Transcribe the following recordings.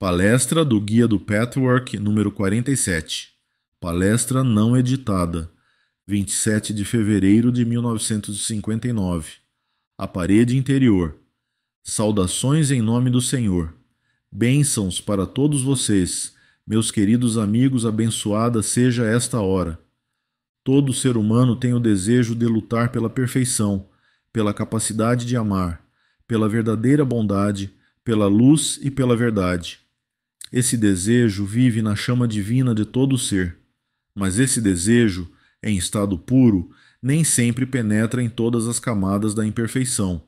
Palestra do Guia do Pathwork número 47. Palestra não editada. 27 de fevereiro de 1959. A parede interior. Saudações em nome do Senhor. Bênçãos para todos vocês, meus queridos amigos, abençoada seja esta hora. Todo ser humano tem o desejo de lutar pela perfeição, pela capacidade de amar, pela verdadeira bondade, pela luz e pela verdade. Esse desejo vive na chama divina de todo o ser, mas esse desejo, em estado puro, nem sempre penetra em todas as camadas da imperfeição.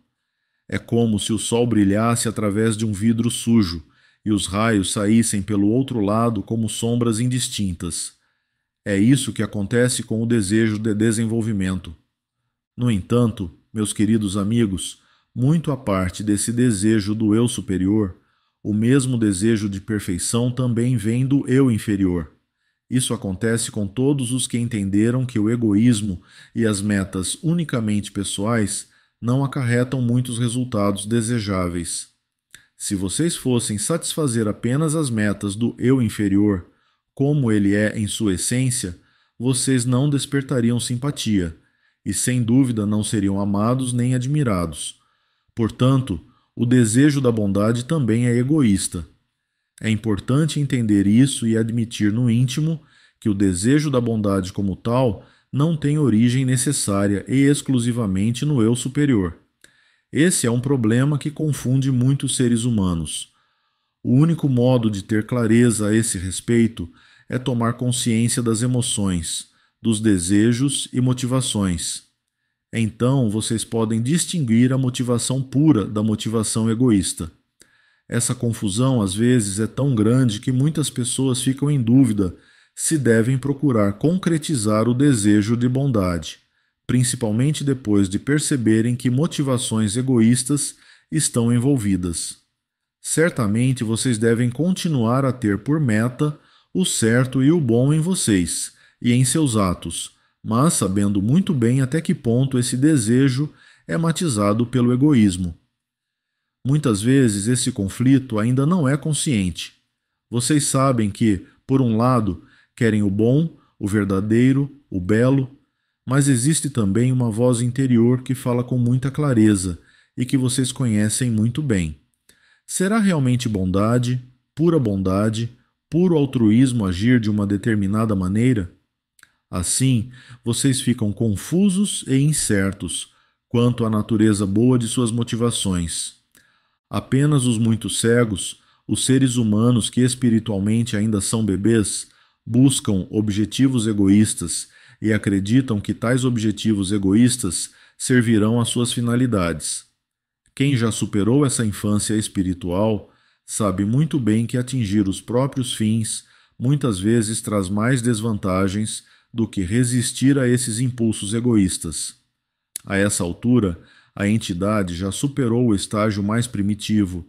É como se o sol brilhasse através de um vidro sujo e os raios saíssem pelo outro lado como sombras indistintas. É isso que acontece com o desejo de desenvolvimento. No entanto, meus queridos amigos, muito à parte desse desejo do eu superior, o mesmo desejo de perfeição também vem do eu inferior. Isso acontece com todos os que entenderam que o egoísmo e as metas unicamente pessoais não acarretam muitos resultados desejáveis. Se vocês fossem satisfazer apenas as metas do eu inferior, como ele é em sua essência, vocês não despertariam simpatia, e sem dúvida não seriam amados nem admirados. Portanto, o desejo da bondade também é egoísta. É importante entender isso e admitir no íntimo que o desejo da bondade como tal não tem origem necessária e exclusivamente no eu superior. Esse é um problema que confunde muitos seres humanos. O único modo de ter clareza a esse respeito é tomar consciência das emoções, dos desejos e motivações. Então vocês podem distinguir a motivação pura da motivação egoísta. Essa confusão às vezes é tão grande que muitas pessoas ficam em dúvida se devem procurar concretizar o desejo de bondade, principalmente depois de perceberem que motivações egoístas estão envolvidas. Certamente vocês devem continuar a ter por meta o certo e o bom em vocês e em seus atos, mas sabendo muito bem até que ponto esse desejo é matizado pelo egoísmo. Muitas vezes esse conflito ainda não é consciente. Vocês sabem que, por um lado, querem o bom, o verdadeiro, o belo, mas existe também uma voz interior que fala com muita clareza e que vocês conhecem muito bem. Será realmente bondade, puro altruísmo agir de uma determinada maneira? Assim, vocês ficam confusos e incertos quanto à natureza boa de suas motivações. Apenas os muito cegos, os seres humanos que espiritualmente ainda são bebês, buscam objetivos egoístas e acreditam que tais objetivos egoístas servirão às suas finalidades. Quem já superou essa infância espiritual sabe muito bem que atingir os próprios fins muitas vezes traz mais desvantagens do que resistir a esses impulsos egoístas. A essa altura, a entidade já superou o estágio mais primitivo,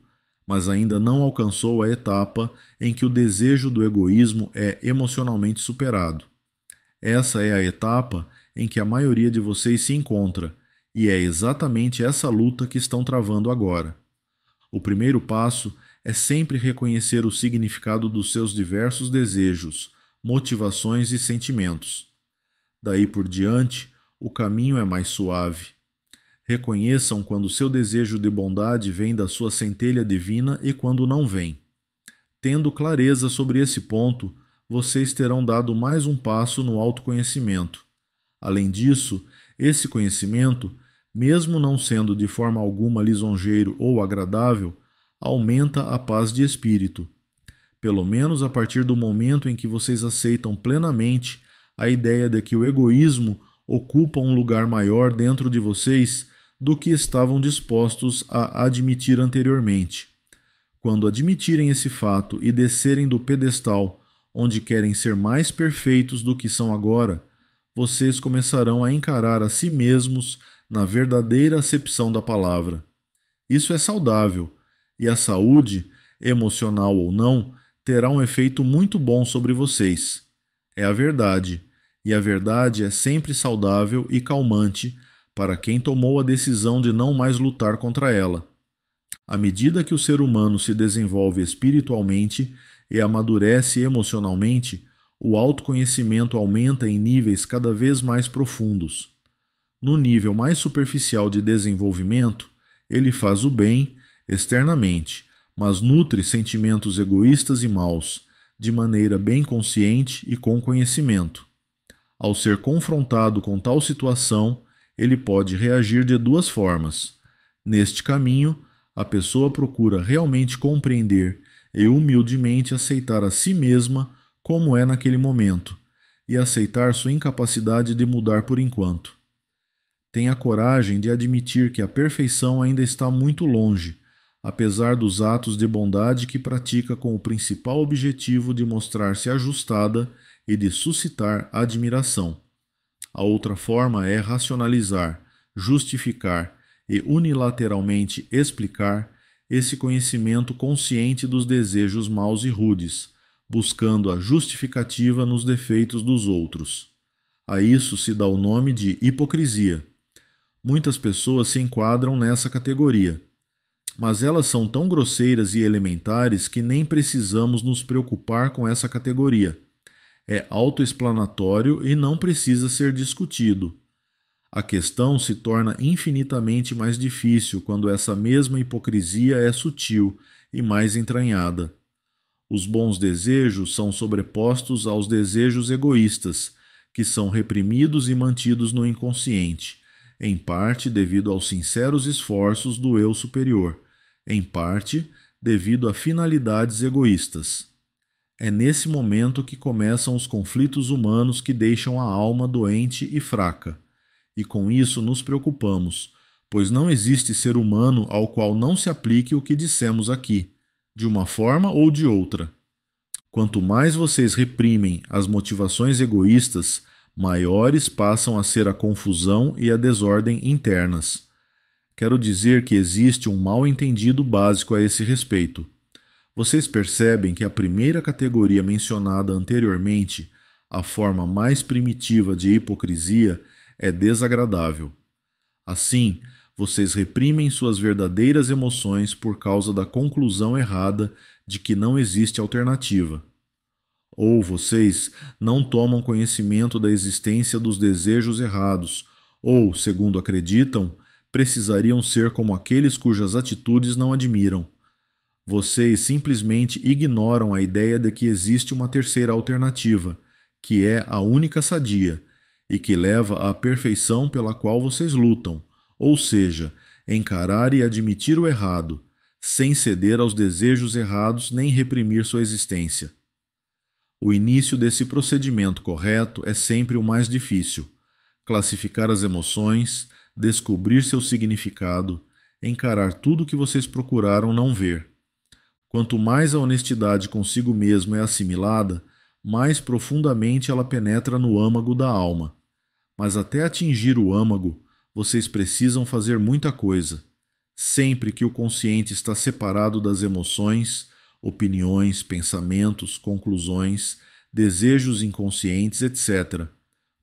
mas ainda não alcançou a etapa em que o desejo do egoísmo é emocionalmente superado. Essa é a etapa em que a maioria de vocês se encontra, e é exatamente essa luta que estão travando agora. O primeiro passo é sempre reconhecer o significado dos seus diversos desejos, motivações e sentimentos. Daí por diante, o caminho é mais suave. Reconheçam quando seu desejo de bondade vem da sua centelha divina e quando não vem. Tendo clareza sobre esse ponto, vocês terão dado mais um passo no autoconhecimento. Além disso, esse conhecimento, mesmo não sendo de forma alguma lisonjeiro ou agradável, aumenta a paz de espírito. Pelo menos a partir do momento em que vocês aceitam plenamente a ideia de que o egoísmo ocupa um lugar maior dentro de vocês do que estavam dispostos a admitir anteriormente. Quando admitirem esse fato e descerem do pedestal onde querem ser mais perfeitos do que são agora, vocês começarão a encarar a si mesmos na verdadeira acepção da palavra. Isso é saudável, e a saúde, emocional ou não, terá um efeito muito bom sobre vocês. É a verdade, e a verdade é sempre saudável e calmante para quem tomou a decisão de não mais lutar contra ela. À medida que o ser humano se desenvolve espiritualmente e amadurece emocionalmente, o autoconhecimento aumenta em níveis cada vez mais profundos. No nível mais superficial de desenvolvimento, ele faz o bem externamente, mas nutre sentimentos egoístas e maus, de maneira bem consciente e com conhecimento. Ao ser confrontado com tal situação, ele pode reagir de duas formas. Neste caminho, a pessoa procura realmente compreender e humildemente aceitar a si mesma como é naquele momento e aceitar sua incapacidade de mudar por enquanto. Tenha coragem de admitir que a perfeição ainda está muito longe, apesar dos atos de bondade que pratica com o principal objetivo de mostrar-se ajustada e de suscitar admiração. A outra forma é racionalizar, justificar e unilateralmente explicar esse conhecimento consciente dos desejos maus e rudes, buscando a justificativa nos defeitos dos outros. A isso se dá o nome de hipocrisia. Muitas pessoas se enquadram nessa categoria, mas elas são tão grosseiras e elementares que nem precisamos nos preocupar com essa categoria. É autoexplanatório e não precisa ser discutido. A questão se torna infinitamente mais difícil quando essa mesma hipocrisia é sutil e mais entranhada. Os bons desejos são sobrepostos aos desejos egoístas, que são reprimidos e mantidos no inconsciente, em parte devido aos sinceros esforços do eu superior, em parte devido a finalidades egoístas. É nesse momento que começam os conflitos humanos que deixam a alma doente e fraca. E com isso nos preocupamos, pois não existe ser humano ao qual não se aplique o que dissemos aqui, de uma forma ou de outra. Quanto mais vocês reprimem as motivações egoístas, maiores passam a ser a confusão e a desordem internas. Quero dizer que existe um mal-entendido básico a esse respeito. Vocês percebem que a primeira categoria mencionada anteriormente, a forma mais primitiva de hipocrisia, é desagradável. Assim, vocês reprimem suas verdadeiras emoções por causa da conclusão errada de que não existe alternativa. Ou vocês não tomam conhecimento da existência dos desejos errados, ou, segundo acreditam, precisariam ser como aqueles cujas atitudes não admiram. Vocês simplesmente ignoram a ideia de que existe uma terceira alternativa, que é a única sadia, e que leva à perfeição pela qual vocês lutam, ou seja, encarar e admitir o errado, sem ceder aos desejos errados nem reprimir sua existência. O início desse procedimento correto é sempre o mais difícil. Classificar as emoções, descobrir seu significado, encarar tudo o que vocês procuraram não ver. Quanto mais a honestidade consigo mesmo é assimilada, mais profundamente ela penetra no âmago da alma. Mas até atingir o âmago, vocês precisam fazer muita coisa. Sempre que o consciente está separado das emoções, opiniões, pensamentos, conclusões, desejos inconscientes, etc.,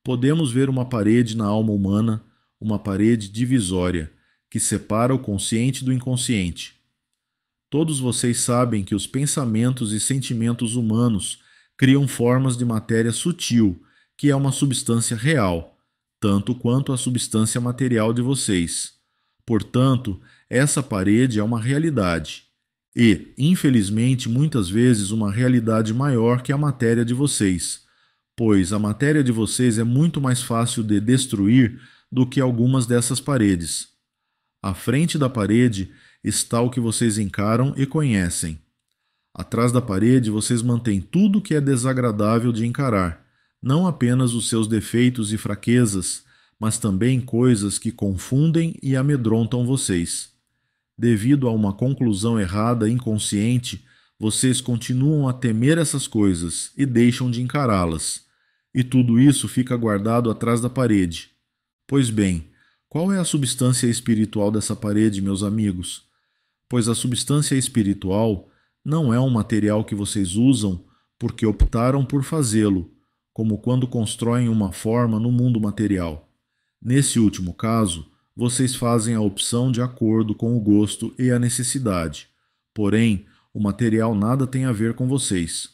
podemos ver uma parede na alma humana, uma parede divisória, que separa o consciente do inconsciente. Todos vocês sabem que os pensamentos e sentimentos humanos criam formas de matéria sutil, que é uma substância real, tanto quanto a substância material de vocês. Portanto, essa parede é uma realidade, e, infelizmente, muitas vezes uma realidade maior que a matéria de vocês, pois a matéria de vocês é muito mais fácil de destruir do que algumas dessas paredes. À frente da parede está o que vocês encaram e conhecem. Atrás da parede vocês mantêm tudo que é desagradável de encarar, não apenas os seus defeitos e fraquezas, mas também coisas que confundem e amedrontam vocês. Devido a uma conclusão errada inconsciente, vocês continuam a temer essas coisas e deixam de encará-las. E tudo isso fica guardado atrás da parede. Pois bem, qual é a substância espiritual dessa parede, meus amigos? Pois a substância espiritual não é um material que vocês usam porque optaram por fazê-lo, como quando constroem uma forma no mundo material. Nesse último caso, vocês fazem a opção de acordo com o gosto e a necessidade. Porém, o material nada tem a ver com vocês.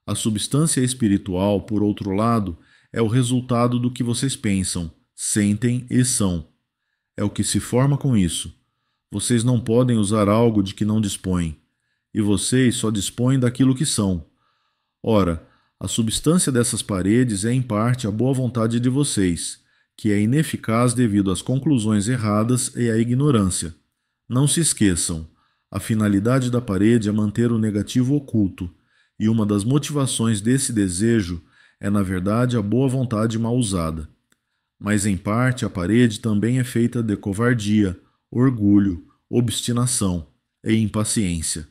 A substância espiritual, por outro lado, é o resultado do que vocês pensam, sentem e são. É o que se forma com isso. Vocês não podem usar algo de que não dispõem, e vocês só dispõem daquilo que são. Ora, a substância dessas paredes é em parte a boa vontade de vocês, que é ineficaz devido às conclusões erradas e à ignorância. Não se esqueçam, a finalidade da parede é manter o negativo oculto, e uma das motivações desse desejo é, na verdade, a boa vontade mal usada. Mas, em parte, a parede também é feita de covardia, orgulho, obstinação e impaciência.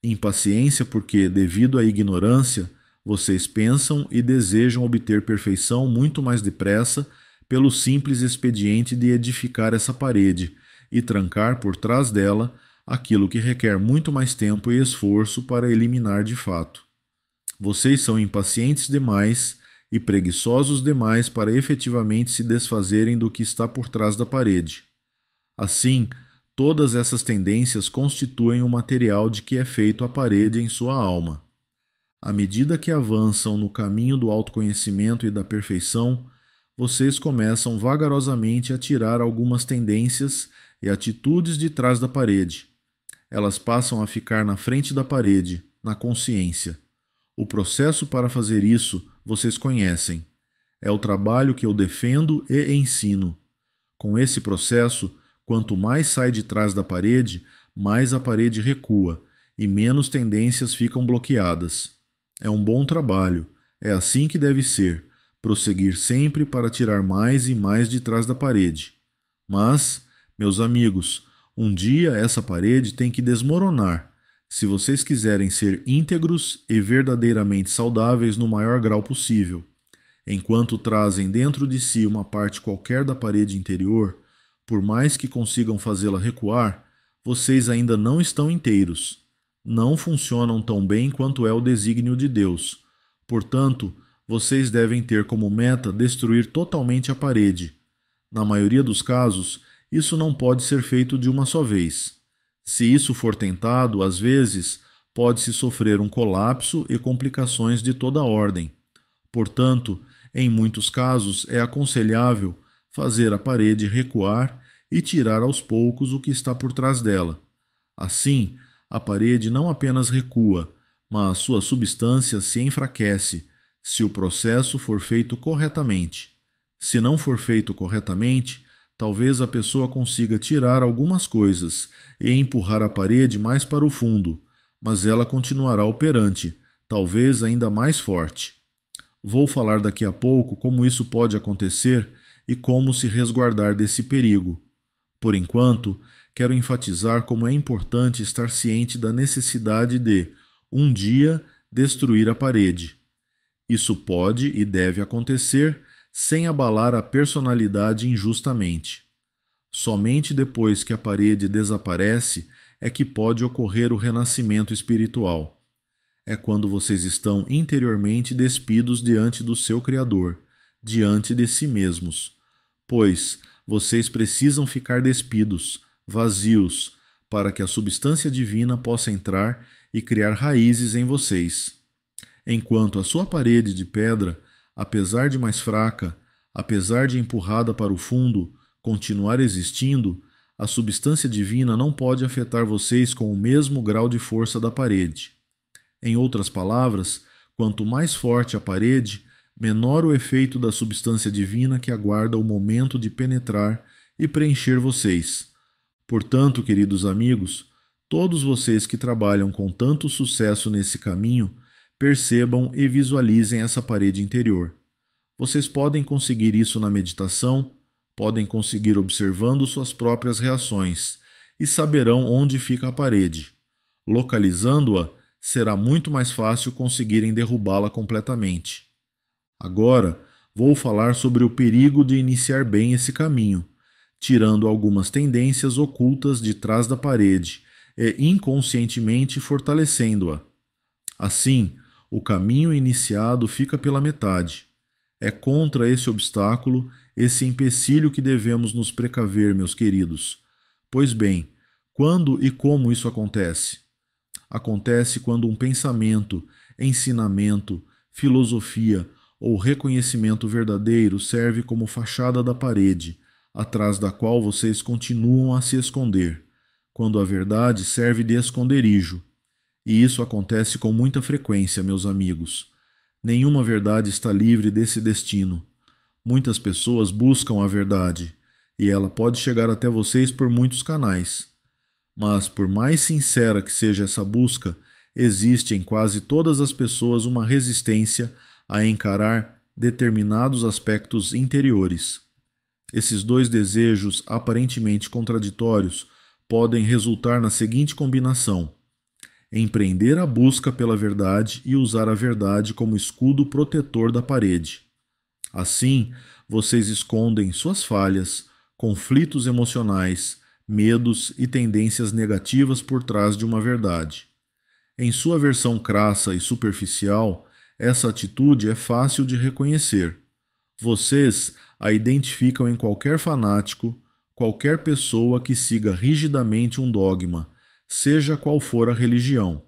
Impaciência porque, devido à ignorância, vocês pensam e desejam obter perfeição muito mais depressa pelo simples expediente de edificar essa parede e trancar por trás dela aquilo que requer muito mais tempo e esforço para eliminar de fato. Vocês são impacientes demais e preguiçosos demais para efetivamente se desfazerem do que está por trás da parede. Assim, todas essas tendências constituem o material de que é feito a parede em sua alma. À medida que avançam no caminho do autoconhecimento e da perfeição, vocês começam vagarosamente a tirar algumas tendências e atitudes de trás da parede. Elas passam a ficar na frente da parede, na consciência. O processo para fazer isso vocês conhecem. É o trabalho que eu defendo e ensino. Com esse processo, quanto mais sai de trás da parede, mais a parede recua e menos tendências ficam bloqueadas. É um bom trabalho. É assim que deve ser. Prosseguir sempre para tirar mais e mais de trás da parede. Mas, meus amigos, um dia essa parede tem que desmoronar, se vocês quiserem ser íntegros e verdadeiramente saudáveis no maior grau possível. Enquanto trazem dentro de si uma parte qualquer da parede interior, por mais que consigam fazê-la recuar, vocês ainda não estão inteiros. Não funcionam tão bem quanto é o desígnio de Deus. Portanto, vocês devem ter como meta destruir totalmente a parede. Na maioria dos casos, isso não pode ser feito de uma só vez. Se isso for tentado, às vezes, pode-se sofrer um colapso e complicações de toda ordem. Portanto, em muitos casos é aconselhável fazer a parede recuar e tirar aos poucos o que está por trás dela. Assim, a parede não apenas recua, mas sua substância se enfraquece, se o processo for feito corretamente. Se não for feito corretamente, talvez a pessoa consiga tirar algumas coisas e empurrar a parede mais para o fundo, mas ela continuará operante, talvez ainda mais forte. Vou falar daqui a pouco como isso pode acontecer e como se resguardar desse perigo. Por enquanto, quero enfatizar como é importante estar ciente da necessidade de, um dia, destruir a parede. Isso pode e deve acontecer sem abalar a personalidade injustamente. Somente depois que a parede desaparece é que pode ocorrer o renascimento espiritual. É quando vocês estão interiormente despidos diante do seu Criador, diante de si mesmos. Pois vocês precisam ficar despidos, vazios, para que a substância divina possa entrar e criar raízes em vocês. Enquanto a sua parede de pedra, apesar de mais fraca, apesar de empurrada para o fundo, continuar existindo, a substância divina não pode afetar vocês com o mesmo grau de força da parede. Em outras palavras, quanto mais forte a parede, menor o efeito da substância divina que aguarda o momento de penetrar e preencher vocês. Portanto, queridos amigos, todos vocês que trabalham com tanto sucesso nesse caminho, percebam e visualizem essa parede interior. Vocês podem conseguir isso na meditação, podem conseguir observando suas próprias reações e saberão onde fica a parede. Localizando-a, será muito mais fácil conseguirem derrubá-la completamente. Agora, vou falar sobre o perigo de iniciar bem esse caminho, tirando algumas tendências ocultas de trás da parede e inconscientemente fortalecendo-a. Assim, o caminho iniciado fica pela metade. É contra esse obstáculo, esse empecilho que devemos nos precaver, meus queridos. Pois bem, quando e como isso acontece? Acontece quando um pensamento, ensinamento, filosofia ou reconhecimento verdadeiro serve como fachada da parede, atrás da qual vocês continuam a se esconder, quando a verdade serve de esconderijo. E isso acontece com muita frequência, meus amigos. Nenhuma verdade está livre desse destino. Muitas pessoas buscam a verdade, e ela pode chegar até vocês por muitos canais. Mas, por mais sincera que seja essa busca, existe em quase todas as pessoas uma resistência a encarar determinados aspectos interiores. Esses dois desejos aparentemente contraditórios podem resultar na seguinte combinação: empreender a busca pela verdade e usar a verdade como escudo protetor da parede. Assim, vocês escondem suas falhas, conflitos emocionais, medos e tendências negativas por trás de uma verdade. Em sua versão crassa e superficial, essa atitude é fácil de reconhecer. Vocês a identificam em qualquer fanático, qualquer pessoa que siga rigidamente um dogma, seja qual for a religião.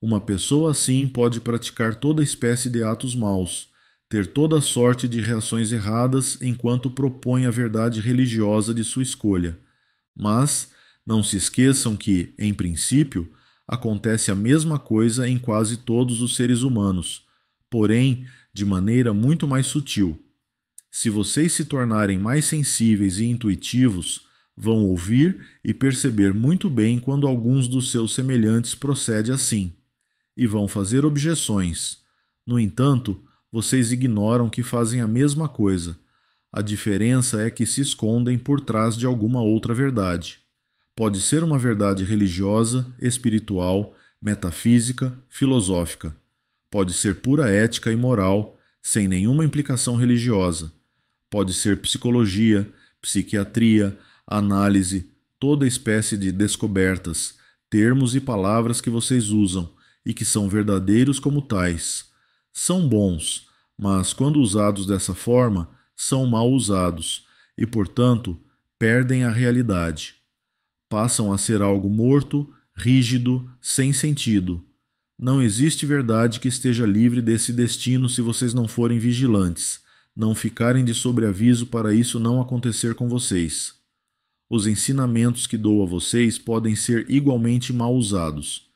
Uma pessoa assim pode praticar toda espécie de atos maus, ter toda sorte de reações erradas enquanto propõe a verdade religiosa de sua escolha. Mas não se esqueçam que, em princípio, acontece a mesma coisa em quase todos os seres humanos, porém de maneira muito mais sutil. Se vocês se tornarem mais sensíveis e intuitivos, vão ouvir e perceber muito bem quando alguns dos seus semelhantes procedem assim, e vão fazer objeções. No entanto, vocês ignoram que fazem a mesma coisa. A diferença é que se escondem por trás de alguma outra verdade. Pode ser uma verdade religiosa, espiritual, metafísica, filosófica. Pode ser pura ética e moral, sem nenhuma implicação religiosa. Pode ser psicologia, psiquiatria, análise, toda espécie de descobertas, termos e palavras que vocês usam e que são verdadeiros como tais. São bons, mas quando usados dessa forma, são mal usados e, portanto, perdem a realidade. Passam a ser algo morto, rígido, sem sentido. Não existe verdade que esteja livre desse destino se vocês não forem vigilantes, não ficarem de sobreaviso para isso não acontecer com vocês. Os ensinamentos que dou a vocês podem ser igualmente mal usados.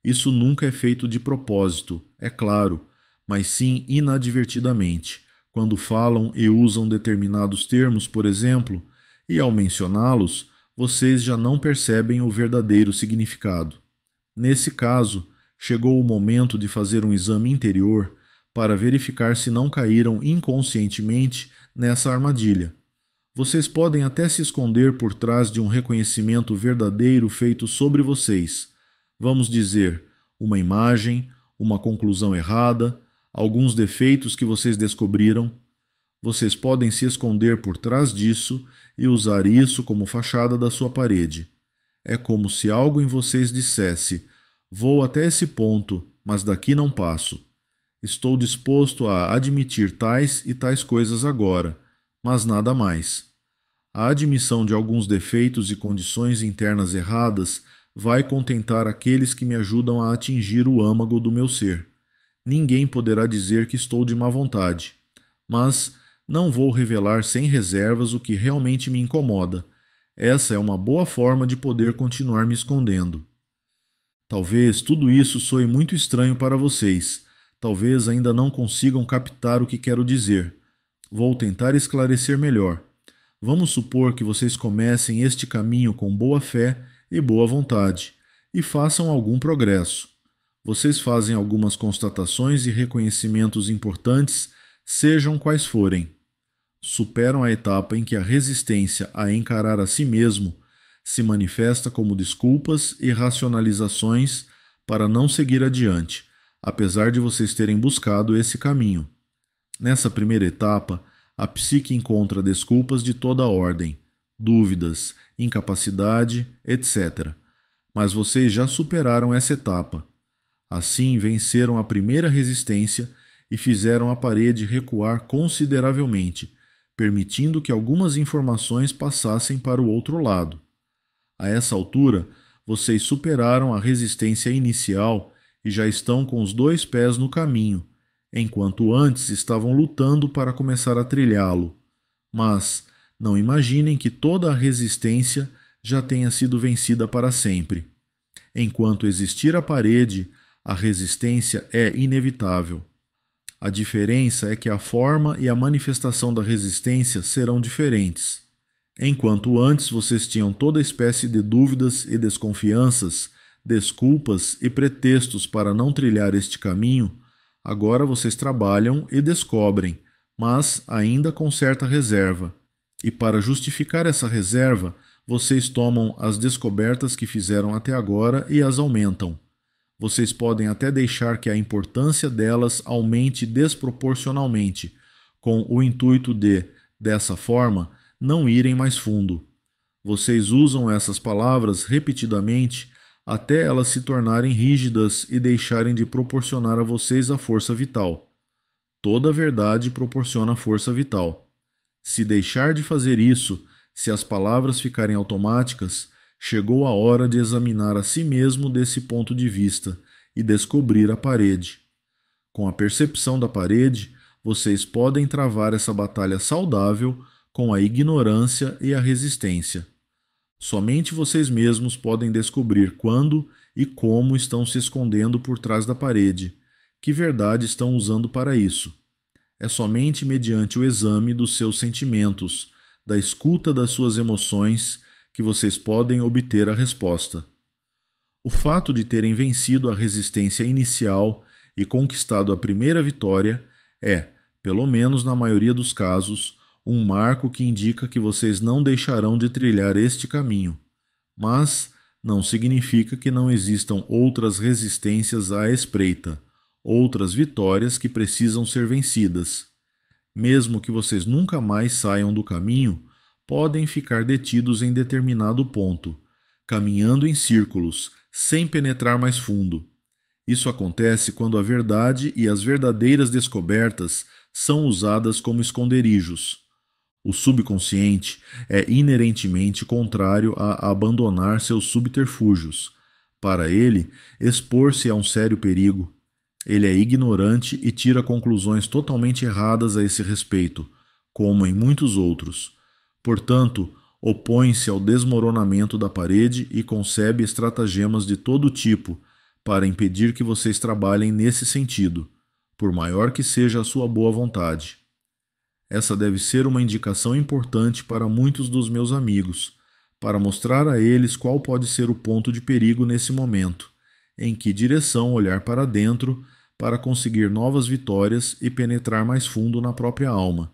Isso nunca é feito de propósito, é claro, mas sim inadvertidamente, quando falam e usam determinados termos, por exemplo, e ao mencioná-los, vocês já não percebem o verdadeiro significado. Nesse caso, chegou o momento de fazer um exame interior para verificar se não caíram inconscientemente nessa armadilha. Vocês podem até se esconder por trás de um reconhecimento verdadeiro feito sobre vocês. Vamos dizer, uma imagem, uma conclusão errada, alguns defeitos que vocês descobriram. Vocês podem se esconder por trás disso e usar isso como fachada da sua parede. É como se algo em vocês dissesse: vou até esse ponto, mas daqui não passo. Estou disposto a admitir tais e tais coisas agora, mas nada mais. A admissão de alguns defeitos e condições internas erradas vai contentar aqueles que me ajudam a atingir o âmago do meu ser. Ninguém poderá dizer que estou de má vontade, mas não vou revelar sem reservas o que realmente me incomoda. Essa é uma boa forma de poder continuar me escondendo. Talvez tudo isso soe muito estranho para vocês. Talvez ainda não consigam captar o que quero dizer. Vou tentar esclarecer melhor. Vamos supor que vocês comecem este caminho com boa fé e boa vontade, e façam algum progresso. Vocês fazem algumas constatações e reconhecimentos importantes, sejam quais forem. Superam a etapa em que a resistência a encarar a si mesmo se manifesta como desculpas e racionalizações para não seguir adiante, apesar de vocês terem buscado esse caminho. Nessa primeira etapa, a psique encontra desculpas de toda a ordem, dúvidas, incapacidade, etc. Mas vocês já superaram essa etapa. Assim, venceram a primeira resistência e fizeram a parede recuar consideravelmente, permitindo que algumas informações passassem para o outro lado. A essa altura, vocês superaram a resistência inicial e já estão com os 2 pés no caminho, enquanto antes estavam lutando para começar a trilhá-lo. Mas não imaginem que toda a resistência já tenha sido vencida para sempre. Enquanto existir a parede, a resistência é inevitável. A diferença é que a forma e a manifestação da resistência serão diferentes. Enquanto antes vocês tinham toda espécie de dúvidas e desconfianças, desculpas e pretextos para não trilhar este caminho, agora vocês trabalham e descobrem, mas ainda com certa reserva. E para justificar essa reserva, vocês tomam as descobertas que fizeram até agora e as aumentam. Vocês podem até deixar que a importância delas aumente desproporcionalmente, com o intuito de, dessa forma, não irem mais fundo. Vocês usam essas palavras repetidamente até elas se tornarem rígidas e deixarem de proporcionar a vocês a força vital. Toda verdade proporciona força vital. Se deixar de fazer isso, se as palavras ficarem automáticas, chegou a hora de examinar a si mesmo desse ponto de vista e descobrir a parede. Com a percepção da parede, vocês podem travar essa batalha saudável com a ignorância e a resistência. Somente vocês mesmos podem descobrir quando e como estão se escondendo por trás da parede, que verdade estão usando para isso. É somente mediante o exame dos seus sentimentos, da escuta das suas emoções, que vocês podem obter a resposta. O fato de terem vencido a resistência inicial e conquistado a primeira vitória é, pelo menos na maioria dos casos, um marco que indica que vocês não deixarão de trilhar este caminho. Mas não significa que não existam outras resistências à espreita, outras vitórias que precisam ser vencidas. Mesmo que vocês nunca mais saiam do caminho, podem ficar detidos em determinado ponto, caminhando em círculos, sem penetrar mais fundo. Isso acontece quando a verdade e as verdadeiras descobertas são usadas como esconderijos. O subconsciente é inerentemente contrário a abandonar seus subterfúgios. Para ele, expor-se a um sério perigo. Ele é ignorante e tira conclusões totalmente erradas a esse respeito, como em muitos outros. Portanto, opõe-se ao desmoronamento da parede e concebe estratagemas de todo tipo para impedir que vocês trabalhem nesse sentido, por maior que seja a sua boa vontade. Essa deve ser uma indicação importante para muitos dos meus amigos, para mostrar a eles qual pode ser o ponto de perigo nesse momento, em que direção olhar para dentro para conseguir novas vitórias e penetrar mais fundo na própria alma.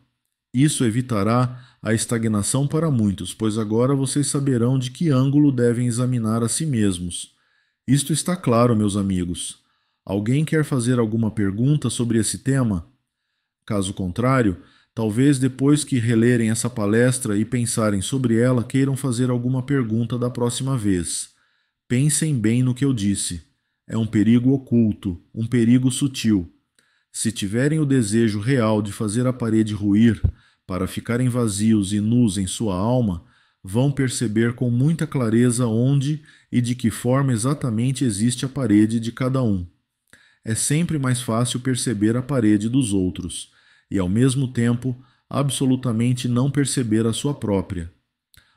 Isso evitará a estagnação para muitos, pois agora vocês saberão de que ângulo devem examinar a si mesmos. Isto está claro, meus amigos. Alguém quer fazer alguma pergunta sobre esse tema? Caso contrário, talvez depois que relerem essa palestra e pensarem sobre ela, queiram fazer alguma pergunta da próxima vez. Pensem bem no que eu disse. É um perigo oculto, um perigo sutil. Se tiverem o desejo real de fazer a parede ruir, para ficarem vazios e nus em sua alma, vão perceber com muita clareza onde e de que forma exatamente existe a parede de cada um. É sempre mais fácil perceber a parede dos outros, e ao mesmo tempo absolutamente não perceber a sua própria.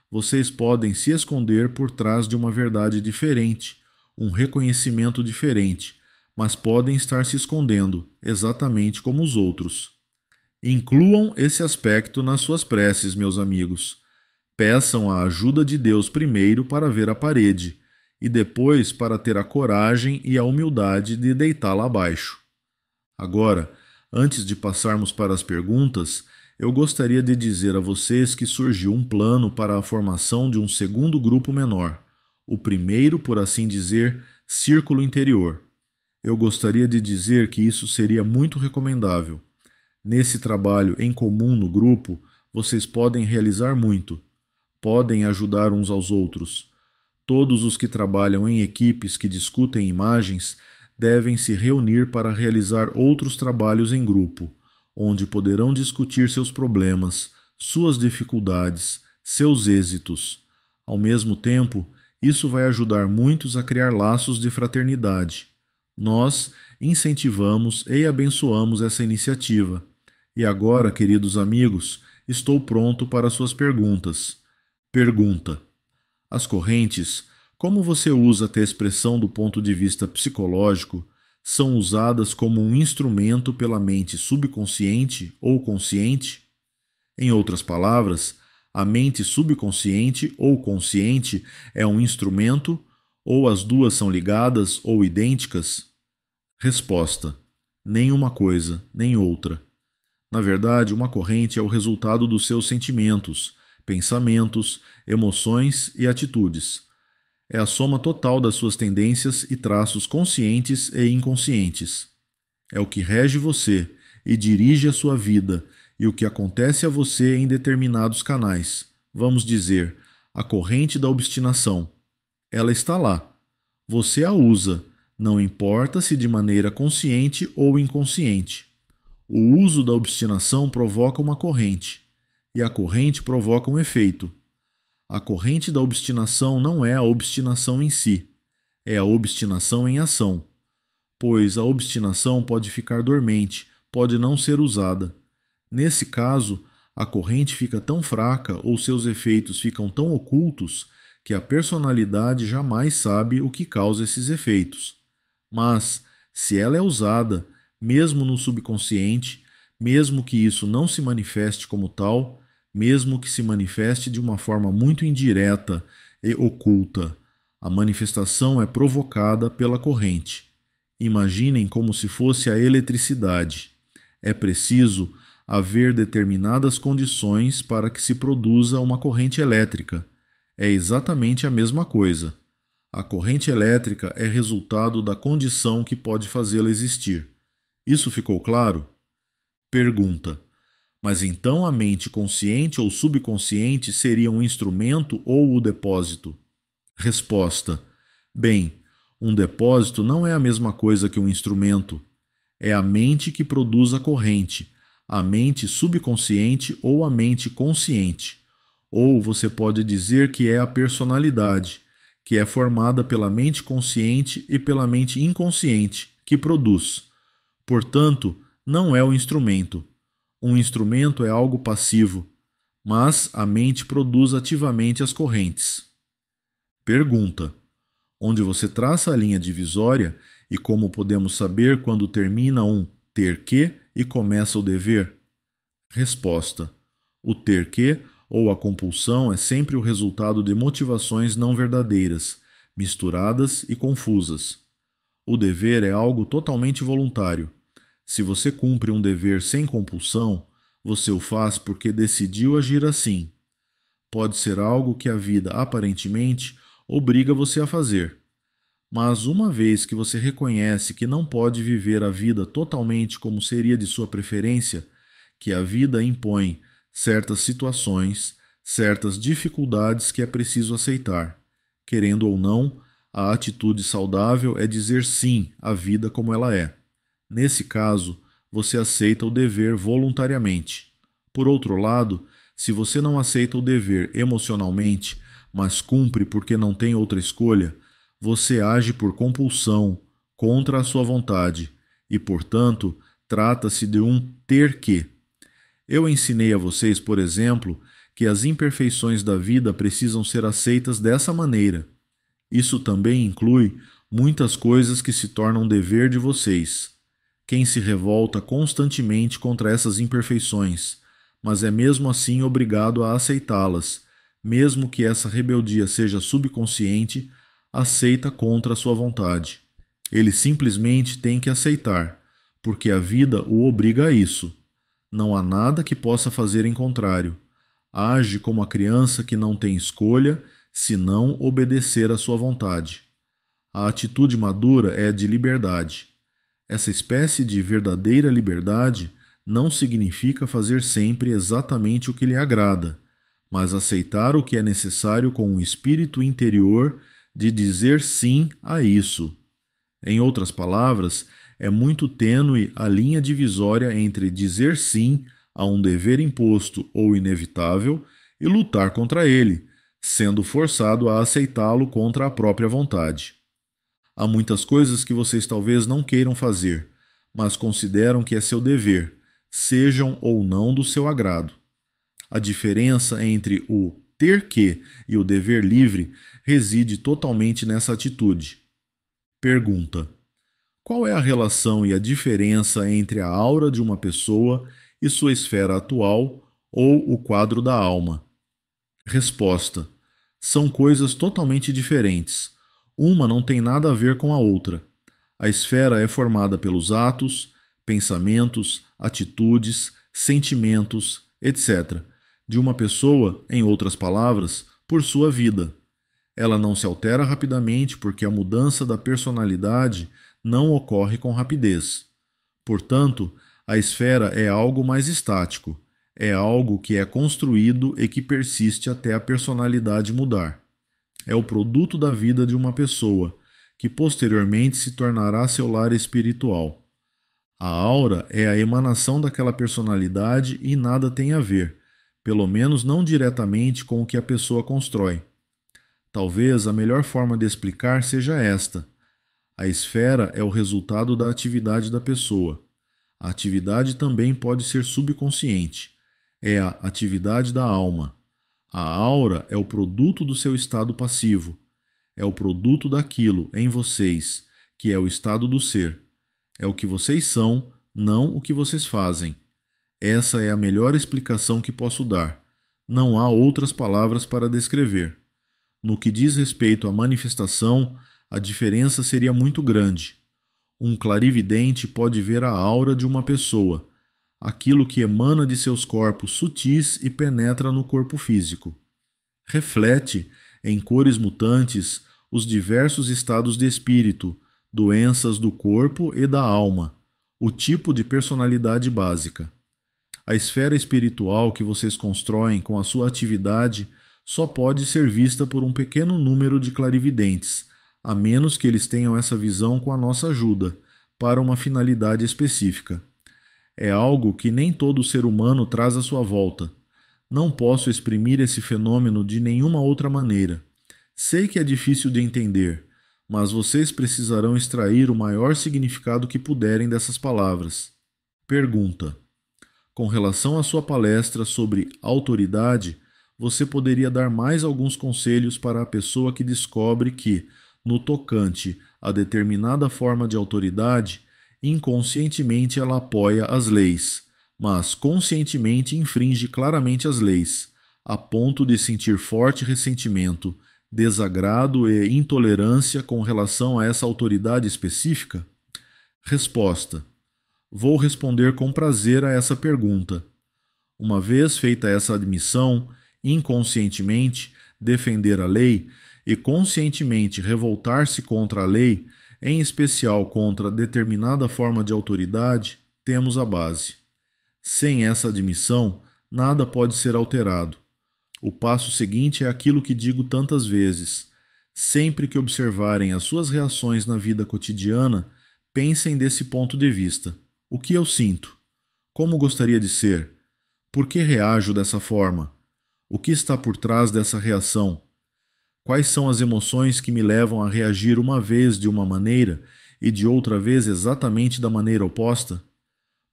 Vocês podem se esconder por trás de uma verdade diferente, um reconhecimento diferente, mas podem estar se escondendo, exatamente como os outros. Incluam esse aspecto nas suas preces, meus amigos. Peçam a ajuda de Deus primeiro para ver a parede, e depois para ter a coragem e a humildade de deitá-la abaixo. Agora, antes de passarmos para as perguntas, eu gostaria de dizer a vocês que surgiu um plano para a formação de um segundo grupo menor, o primeiro, por assim dizer, círculo interior. Eu gostaria de dizer que isso seria muito recomendável. Nesse trabalho em comum no grupo, vocês podem realizar muito. Podem ajudar uns aos outros. Todos os que trabalham em equipes que discutem imagens devem se reunir para realizar outros trabalhos em grupo, onde poderão discutir seus problemas, suas dificuldades, seus êxitos. Ao mesmo tempo, isso vai ajudar muitos a criar laços de fraternidade. Nós incentivamos e abençoamos essa iniciativa. E agora, queridos amigos, estou pronto para suas perguntas. Pergunta: as correntes, como você usa a expressão do ponto de vista psicológico, são usadas como um instrumento pela mente subconsciente ou consciente? Em outras palavras, a mente subconsciente ou consciente é um instrumento, ou as duas são ligadas ou idênticas? Resposta: nem uma coisa, nem outra. Na verdade, uma corrente é o resultado dos seus sentimentos, pensamentos, emoções e atitudes. É a soma total das suas tendências e traços conscientes e inconscientes. É o que rege você e dirige a sua vida e o que acontece a você em determinados canais. Vamos dizer, a corrente da obstinação. Ela está lá. Você a usa, não importa se de maneira consciente ou inconsciente. O uso da obstinação provoca uma corrente, e a corrente provoca um efeito. A corrente da obstinação não é a obstinação em si, é a obstinação em ação, pois a obstinação pode ficar dormente, pode não ser usada. Nesse caso, a corrente fica tão fraca ou seus efeitos ficam tão ocultos que a personalidade jamais sabe o que causa esses efeitos. Mas, se ela é usada, mesmo no subconsciente, mesmo que isso não se manifeste como tal, mesmo que se manifeste de uma forma muito indireta e oculta, a manifestação é provocada pela corrente. Imaginem como se fosse a eletricidade. É preciso haver determinadas condições para que se produza uma corrente elétrica. É exatamente a mesma coisa. A corrente elétrica é resultado da condição que pode fazê-la existir. Isso ficou claro? Pergunta: mas então a mente consciente ou subconsciente seria um instrumento ou o depósito? Resposta: bem, um depósito não é a mesma coisa que um instrumento. É a mente que produz a corrente, a mente subconsciente ou a mente consciente. Ou você pode dizer que é a personalidade, que é formada pela mente consciente e pela mente inconsciente, que produz. Portanto, não é o instrumento. Um instrumento é algo passivo, mas a mente produz ativamente as correntes. Pergunta: onde você traça a linha divisória e como podemos saber quando termina um ter que e começa o dever? Resposta: o ter que ou a compulsão é sempre o resultado de motivações não verdadeiras, misturadas e confusas. O dever é algo totalmente voluntário. Se você cumpre um dever sem compulsão, você o faz porque decidiu agir assim. Pode ser algo que a vida aparentemente obriga você a fazer. Mas uma vez que você reconhece que não pode viver a vida totalmente como seria de sua preferência, que a vida impõe certas situações, certas dificuldades que é preciso aceitar. Querendo ou não, a atitude saudável é dizer sim à vida como ela é. Nesse caso, você aceita o dever voluntariamente. Por outro lado, se você não aceita o dever emocionalmente, mas cumpre porque não tem outra escolha, você age por compulsão, contra a sua vontade, e, portanto, trata-se de um ter que. Eu ensinei a vocês, por exemplo, que as imperfeições da vida precisam ser aceitas dessa maneira. Isso também inclui muitas coisas que se tornam dever de vocês. Quem se revolta constantemente contra essas imperfeições, mas é mesmo assim obrigado a aceitá-las, mesmo que essa rebeldia seja subconsciente, aceita contra a sua vontade. Ele simplesmente tem que aceitar, porque a vida o obriga a isso. Não há nada que possa fazer em contrário. Age como a criança que não tem escolha, senão obedecer à sua vontade. A atitude madura é a de liberdade. Essa espécie de verdadeira liberdade não significa fazer sempre exatamente o que lhe agrada, mas aceitar o que é necessário com um espírito interior de dizer sim a isso. Em outras palavras, é muito tênue a linha divisória entre dizer sim a um dever imposto ou inevitável e lutar contra ele, sendo forçado a aceitá-lo contra a própria vontade. Há muitas coisas que vocês talvez não queiram fazer, mas consideram que é seu dever, sejam ou não do seu agrado. A diferença entre o ter que e o dever livre reside totalmente nessa atitude. Pergunta: qual é a relação e a diferença entre a aura de uma pessoa e sua esfera atual ou o quadro da alma? Resposta: são coisas totalmente diferentes. Uma não tem nada a ver com a outra. A esfera é formada pelos atos, pensamentos, atitudes, sentimentos, etc., de uma pessoa, em outras palavras, por sua vida. Ela não se altera rapidamente porque a mudança da personalidade não ocorre com rapidez. Portanto, a esfera é algo mais estático, é algo que é construído e que persiste até a personalidade mudar. É o produto da vida de uma pessoa, que posteriormente se tornará seu lar espiritual. A aura é a emanação daquela personalidade e nada tem a ver, pelo menos não diretamente, com o que a pessoa constrói. Talvez a melhor forma de explicar seja esta: a esfera é o resultado da atividade da pessoa. A atividade também pode ser subconsciente. É a atividade da alma. A aura é o produto do seu estado passivo. É o produto daquilo em vocês, que é o estado do ser. É o que vocês são, não o que vocês fazem. Essa é a melhor explicação que posso dar. Não há outras palavras para descrever. No que diz respeito à manifestação, a diferença seria muito grande. Um clarividente pode ver a aura de uma pessoa, aquilo que emana de seus corpos sutis e penetra no corpo físico. Reflete, em cores mutantes, os diversos estados de espírito, doenças do corpo e da alma, o tipo de personalidade básica. A esfera espiritual que vocês constroem com a sua atividade só pode ser vista por um pequeno número de clarividentes, a menos que eles tenham essa visão com a nossa ajuda, para uma finalidade específica. É algo que nem todo ser humano traz à sua volta. Não posso exprimir esse fenômeno de nenhuma outra maneira. Sei que é difícil de entender, mas vocês precisarão extrair o maior significado que puderem dessas palavras. Pergunta: com relação à sua palestra sobre autoridade, você poderia dar mais alguns conselhos para a pessoa que descobre que, no tocante a determinada forma de autoridade, inconscientemente ela apoia as leis, mas conscientemente infringe claramente as leis, a ponto de sentir forte ressentimento, desagrado e intolerância com relação a essa autoridade específica? Resposta: vou responder com prazer a essa pergunta. Uma vez feita essa admissão, inconscientemente defender a lei e conscientemente revoltar-se contra a lei, em especial contra determinada forma de autoridade, temos a base. Sem essa admissão, nada pode ser alterado. O passo seguinte é aquilo que digo tantas vezes. Sempre que observarem as suas reações na vida cotidiana, pensem desse ponto de vista. O que eu sinto? Como gostaria de ser? Por que reajo dessa forma? O que está por trás dessa reação? Quais são as emoções que me levam a reagir uma vez de uma maneira e de outra vez exatamente da maneira oposta?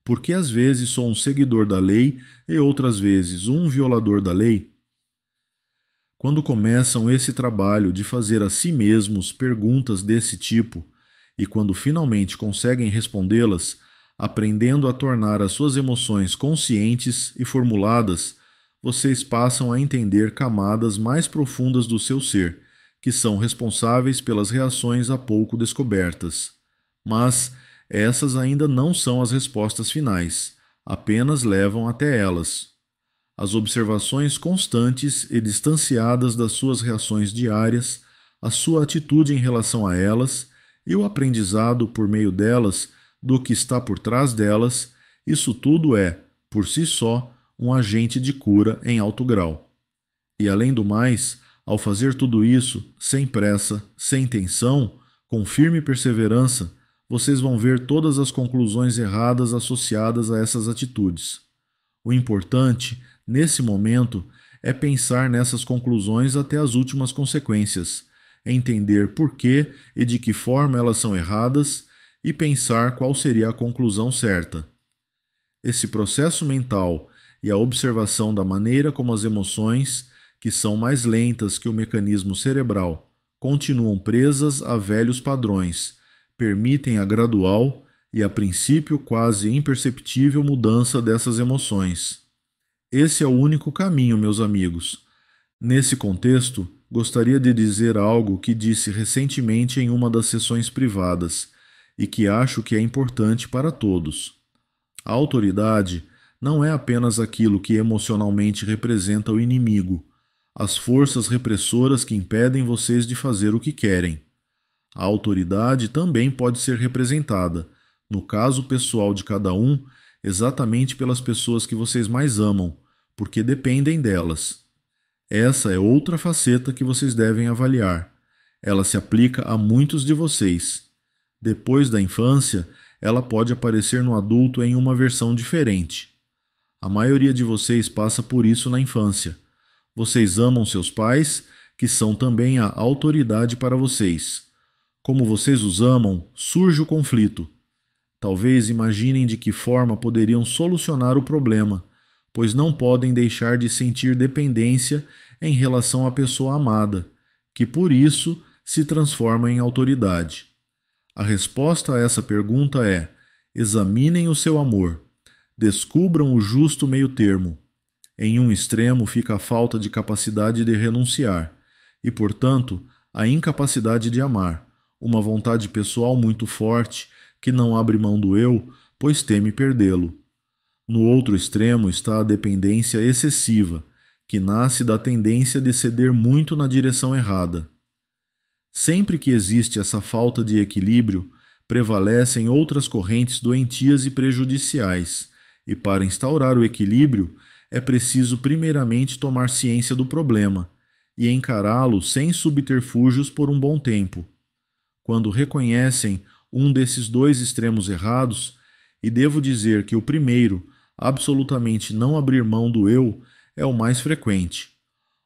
Por que às vezes sou um seguidor da lei e outras vezes um violador da lei? Quando começam esse trabalho de fazer a si mesmos perguntas desse tipo, e quando finalmente conseguem respondê-las, aprendendo a tornar as suas emoções conscientes e formuladas, vocês passam a entender camadas mais profundas do seu ser, que são responsáveis pelas reações há pouco descobertas. Mas essas ainda não são as respostas finais, apenas levam até elas. As observações constantes e distanciadas das suas reações diárias, a sua atitude em relação a elas e o aprendizado por meio delas do que está por trás delas, isso tudo é, por si só, um agente de cura em alto grau. E além do mais, ao fazer tudo isso, sem pressa, sem tensão, Com firme perseverança, vocês vão ver todas as conclusões erradas associadas a essas atitudes. O importante, nesse momento, é pensar nessas conclusões até as últimas consequências, entender por que e de que forma elas são erradas e pensar qual seria a conclusão certa. Esse processo mental e a observação da maneira como as emoções, que são mais lentas que o mecanismo cerebral, continuam presas a velhos padrões, permitem a gradual e, a princípio, quase imperceptível mudança dessas emoções. Esse é o único caminho, meus amigos. Nesse contexto, gostaria de dizer algo que disse recentemente em uma das sessões privadas e que acho que é importante para todos. A autoridade não é apenas aquilo que emocionalmente representa o inimigo, as forças repressoras que impedem vocês de fazer o que querem. A autoridade também pode ser representada, no caso pessoal de cada um, exatamente pelas pessoas que vocês mais amam, porque dependem delas. Essa é outra faceta que vocês devem avaliar. Ela se aplica a muitos de vocês. Depois da infância, ela pode aparecer no adulto em uma versão diferente. A maioria de vocês passa por isso na infância. Vocês amam seus pais, que são também a autoridade para vocês. Como vocês os amam, surge o conflito. Talvez imaginem de que forma poderiam solucionar o problema, pois não podem deixar de sentir dependência em relação à pessoa amada, que por isso se transforma em autoridade. A resposta a essa pergunta é: examinem o seu amor. Descubram o justo meio-termo. Em um extremo fica a falta de capacidade de renunciar e, portanto, a incapacidade de amar, uma vontade pessoal muito forte que não abre mão do eu, pois teme perdê-lo. No outro extremo está a dependência excessiva, que nasce da tendência de ceder muito na direção errada. Sempre que existe essa falta de equilíbrio, prevalecem outras correntes doentias e prejudiciais, e para instaurar o equilíbrio, é preciso primeiramente tomar ciência do problema e encará-lo sem subterfúgios por um bom tempo. Quando reconhecem um desses dois extremos errados, e devo dizer que o primeiro, absolutamente não abrir mão do eu, é o mais frequente.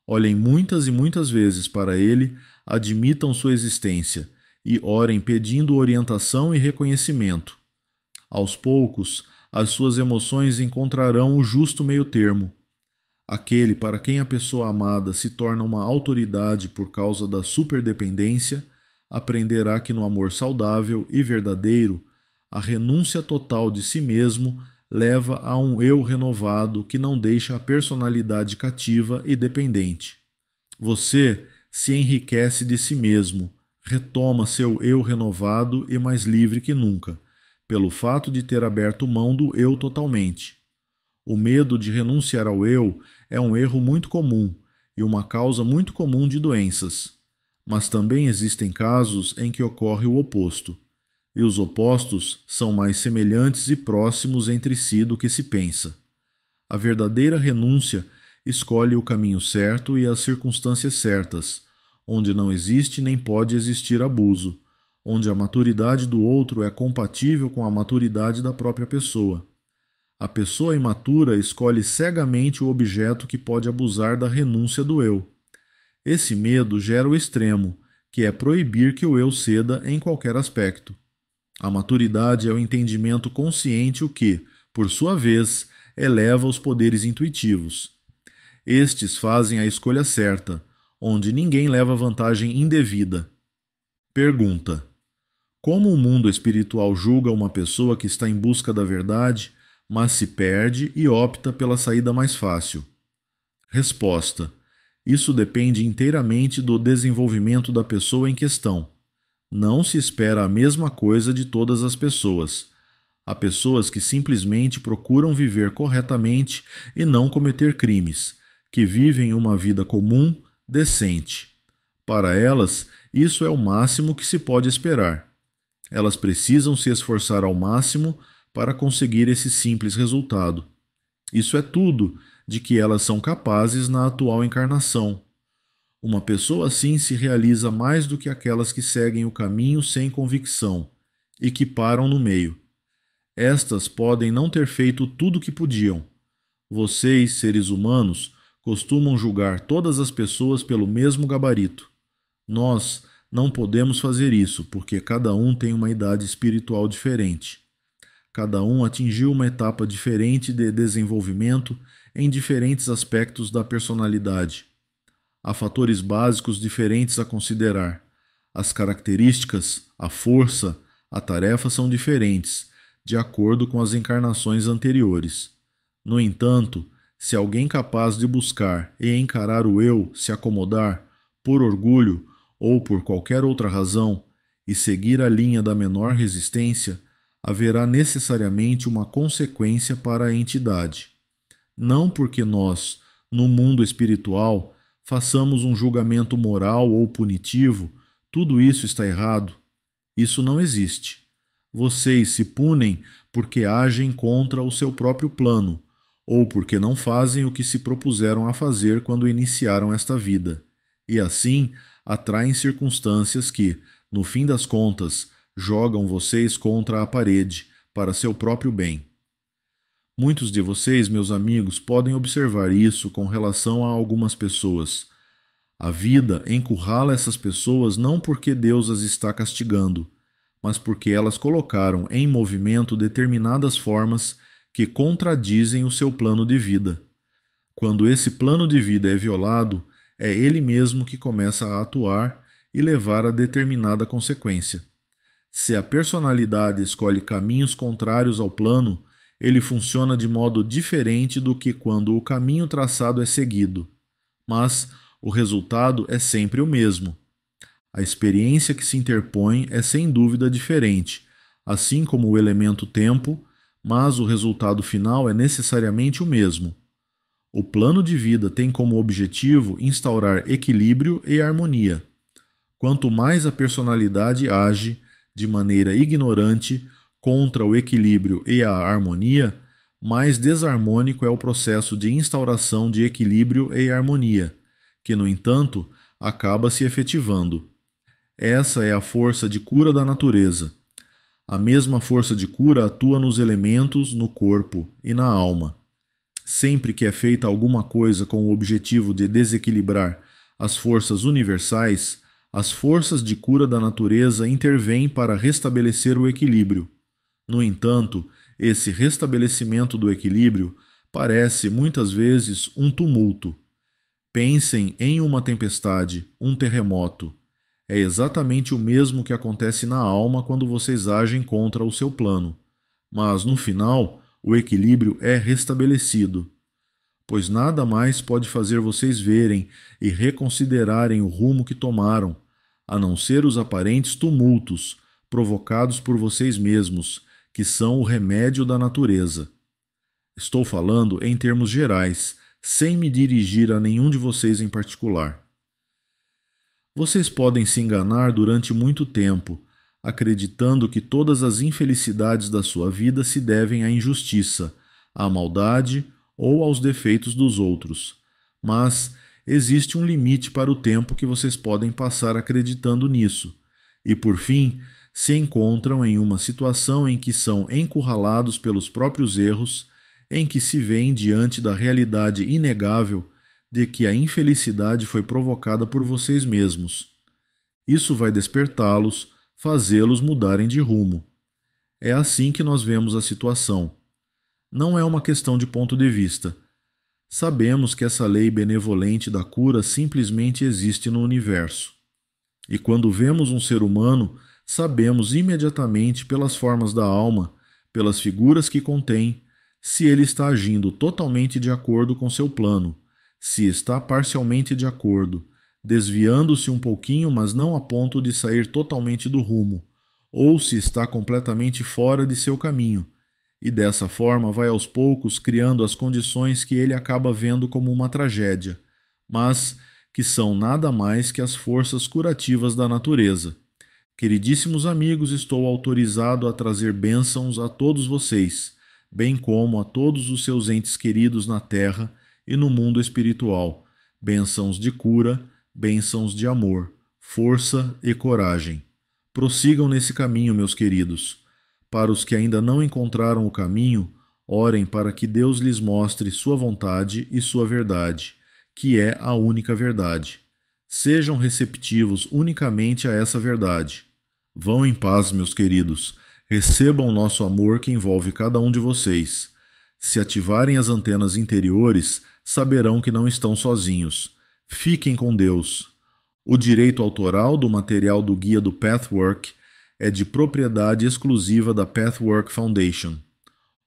Olhem muitas e muitas vezes para ele, admitam sua existência e orem pedindo orientação e reconhecimento. Aos poucos, as suas emoções encontrarão o justo meio-termo. Aquele para quem a pessoa amada se torna uma autoridade por causa da superdependência, aprenderá que no amor saudável e verdadeiro, a renúncia total de si mesmo leva a um eu renovado que não deixa a personalidade cativa e dependente. Você se enriquece de si mesmo, retoma seu eu renovado e mais livre que nunca, pelo fato de ter aberto mão do eu totalmente. O medo de renunciar ao eu é um erro muito comum e uma causa muito comum de doenças. Mas também existem casos em que ocorre o oposto, e os opostos são mais semelhantes e próximos entre si do que se pensa. A verdadeira renúncia escolhe o caminho certo e as circunstâncias certas, onde não existe nem pode existir abuso, onde a maturidade do outro é compatível com a maturidade da própria pessoa. A pessoa imatura escolhe cegamente o objeto que pode abusar da renúncia do eu. Esse medo gera o extremo, que é proibir que o eu ceda em qualquer aspecto. A maturidade é o entendimento consciente o que, por sua vez, eleva os poderes intuitivos. Estes fazem a escolha certa, onde ninguém leva vantagem indevida. Pergunta: como o mundo espiritual julga uma pessoa que está em busca da verdade, mas se perde e opta pela saída mais fácil? Resposta: isso depende inteiramente do desenvolvimento da pessoa em questão. Não se espera a mesma coisa de todas as pessoas. Há pessoas que simplesmente procuram viver corretamente e não cometer crimes, que vivem uma vida comum, decente. Para elas, isso é o máximo que se pode esperar. Elas precisam se esforçar ao máximo para conseguir esse simples resultado. Isso é tudo de que elas são capazes na atual encarnação. Uma pessoa assim se realiza mais do que aquelas que seguem o caminho sem convicção e que param no meio. Estas podem não ter feito tudo o que podiam. Vocês, seres humanos, costumam julgar todas as pessoas pelo mesmo gabarito. Nós não podemos fazer isso porque cada um tem uma idade espiritual diferente. Cada um atingiu uma etapa diferente de desenvolvimento em diferentes aspectos da personalidade. Há fatores básicos diferentes a considerar. As características, a força, a tarefa são diferentes, de acordo com as encarnações anteriores. No entanto, se alguém capaz de buscar e encarar o eu se acomodar, por orgulho ou por qualquer outra razão, e seguir a linha da menor resistência, haverá necessariamente uma consequência para a entidade. Não porque nós, no mundo espiritual, façamos um julgamento moral ou punitivo, tudo isso está errado. Isso não existe. Vocês se punem porque agem contra o seu próprio plano, ou porque não fazem o que se propuseram a fazer quando iniciaram esta vida. E assim, atraem circunstâncias que, no fim das contas, jogam vocês contra a parede, para seu próprio bem. Muitos de vocês, meus amigos, podem observar isso com relação a algumas pessoas. A vida encurrala essas pessoas não porque Deus as está castigando, mas porque elas colocaram em movimento determinadas formas que contradizem o seu plano de vida. Quando esse plano de vida é violado, é ele mesmo que começa a atuar e levar a determinada consequência. Se a personalidade escolhe caminhos contrários ao plano, ele funciona de modo diferente do que quando o caminho traçado é seguido. Mas o resultado é sempre o mesmo. A experiência que se interpõe é sem dúvida diferente, assim como o elemento tempo, mas o resultado final é necessariamente o mesmo. O plano de vida tem como objetivo instaurar equilíbrio e harmonia. Quanto mais a personalidade age de maneira ignorante contra o equilíbrio e a harmonia, mais desarmônico é o processo de instauração de equilíbrio e harmonia, que, no entanto, acaba se efetivando. Essa é a força de cura da natureza. A mesma força de cura atua nos elementos, no corpo e na alma. Sempre que é feita alguma coisa com o objetivo de desequilibrar as forças universais, as forças de cura da natureza intervêm para restabelecer o equilíbrio. No entanto, esse restabelecimento do equilíbrio parece muitas vezes um tumulto. Pensem em uma tempestade, um terremoto. É exatamente o mesmo que acontece na alma quando vocês agem contra o seu plano. Mas, no final, o equilíbrio é restabelecido. Pois nada mais pode fazer vocês verem e reconsiderarem o rumo que tomaram, a não ser os aparentes tumultos provocados por vocês mesmos, que são o remédio da natureza. Estou falando em termos gerais, sem me dirigir a nenhum de vocês em particular. Vocês podem se enganar durante muito tempo, acreditando que todas as infelicidades da sua vida se devem à injustiça, à maldade ou aos defeitos dos outros. Mas existe um limite para o tempo que vocês podem passar acreditando nisso, e por fim, se encontram em uma situação em que são encurralados pelos próprios erros, em que se veem diante da realidade inegável de que a infelicidade foi provocada por vocês mesmos. Isso vai despertá-los, fazê-los mudarem de rumo. É assim que nós vemos a situação. Não é uma questão de ponto de vista. Sabemos que essa lei benevolente da cura simplesmente existe no universo. E quando vemos um ser humano, sabemos imediatamente pelas formas da alma, pelas figuras que contém, se ele está agindo totalmente de acordo com seu plano, se está parcialmente de acordo, desviando-se um pouquinho, mas não a ponto de sair totalmente do rumo, ou se está completamente fora de seu caminho, e dessa forma vai aos poucos criando as condições que ele acaba vendo como uma tragédia, mas que são nada mais que as forças curativas da natureza. Queridíssimos amigos, estou autorizado a trazer bênçãos a todos vocês, bem como a todos os seus entes queridos na terra e no mundo espiritual, bênçãos de cura, bênçãos de amor, força e coragem. Prossigam nesse caminho, meus queridos. Para os que ainda não encontraram o caminho, orem para que Deus lhes mostre sua vontade e sua verdade, que é a única verdade. Sejam receptivos unicamente a essa verdade. Vão em paz, meus queridos. Recebam o nosso amor que envolve cada um de vocês. Se ativarem as antenas interiores, saberão que não estão sozinhos. Fiquem com Deus. O direito autoral do material do guia do Pathwork é de propriedade exclusiva da Pathwork Foundation.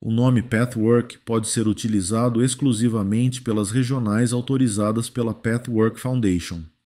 O nome Pathwork pode ser utilizado exclusivamente pelas regionais autorizadas pela Pathwork Foundation.